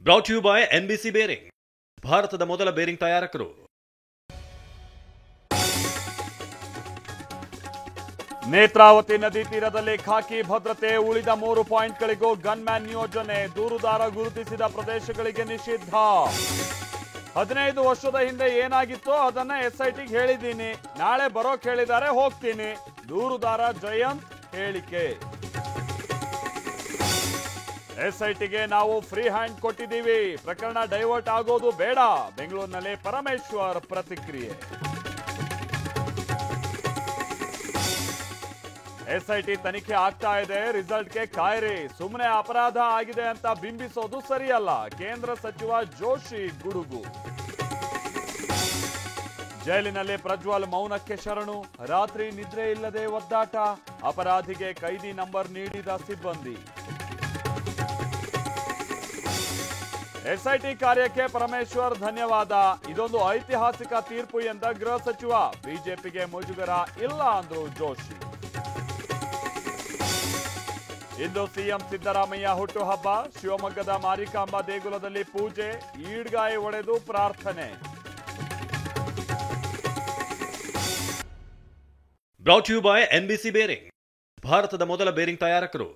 Brought you by NBC bearing, ಭಾರತದ ಮೊದಲ bearing ತಯಾರಕರು. ನೇತ್ರಾವತಿ ನದಿ ತೀರದಲ್ಲಿ ಖಾಕಿ ಭದ್ರತೆ, ಉಳಿದ 3 ಪಾಯಿಂಟ್ಗಳಿಗೂ ಗನ್ಮ್ಯಾನ್ ನಿಯೋಜನೆ, ದೂರುದಾರ ಗುರುತಿಸಿದ ಪ್ರದೇಶಗಳಿಗೆ ನಿಷಿದ್ಧ. 15 ವರ್ಷದ ಹಿಂದೆ ಏನಾಗಿತ್ತೋ ಅದನ್ನ ಎಸ್ಐಟಿಗೆ ಹೇಳಿದ್ದೀನಿ, ನಾಳೆ ಬರೋಕ್ ಹೇಳಿದ್ದಾರೆ, ಹೋಗ್ತೀನಿ. ದೂರುದಾರ ಜಯಂತ್ ಹೇಳಿಕೆ. ಎಸ್ಐಟಿಗೆ ನಾವು ಫ್ರೀ ಹ್ಯಾಂಡ್ ಕೊಟ್ಟಿದ್ದೀವಿ, ಪ್ರಕರಣ ಡೈವರ್ಟ್ ಆಗೋದು ಬೇಡ. ಬೆಂಗಳೂರಿನಲ್ಲಿ ಪರಮೇಶ್ವರ್ ಪ್ರತಿಕ್ರಿಯೆ. ಎಸ್ಐಟಿ ತನಿಖೆ ಆಗ್ತಾ ಇದೆ, ರಿಸಲ್ಟ್ಗೆ ಕಾಯಿರಿ. ಸುಮ್ಮನೆ ಅಪರಾಧ ಆಗಿದೆ ಅಂತ ಬಿಂಬಿಸೋದು ಸರಿಯಲ್ಲ. ಕೇಂದ್ರ ಸಚಿವ ಜೋಶಿ ಗುಡುಗು. ಜೈಲಿನಲ್ಲಿ ಪ್ರಜ್ವಲ್ ಮೌನಕ್ಕೆ ಶರಣು, ರಾತ್ರಿ ನಿದ್ರೆ ಇಲ್ಲದೆ ಒದ್ದಾಟ, ಅಪರಾಧಿಗೆ ಕೈದಿ ನಂಬರ್ ನೀಡಿದ ಸಿಬ್ಬಂದಿ. ಎಸ್ಐಟಿ ಕಾರ್ಯಕ್ಕೆ ಪರಮೇಶ್ವರ್ ಧನ್ಯವಾದ, ಇದೊಂದು ಐತಿಹಾಸಿಕ ತೀರ್ಪು ಎಂದ ಗೃಹ ಸಚಿವ. ಬಿಜೆಪಿಗೆ ಮುಜುಗರ ಇಲ್ಲ ಅಂದ್ರು ಜೋಶಿ. ಇಂದು ಸಿಎಂ ಸಿದ್ದರಾಮಯ್ಯ ಹುಟ್ಟುಹಬ್ಬ, ಶಿವಮೊಗ್ಗದ ಮಾರಿಕಾಂಬಾ ದೇಗುಲದಲ್ಲಿ ಪೂಜೆ, ಈಡ್ಗಾಯಿ ಒಡೆದು ಪ್ರಾರ್ಥನೆ. Brought you by NBC bearing, ಭಾರತದ ಮೊದಲ ಬೇರಿಂಗ್ ತಯಾರಕರು.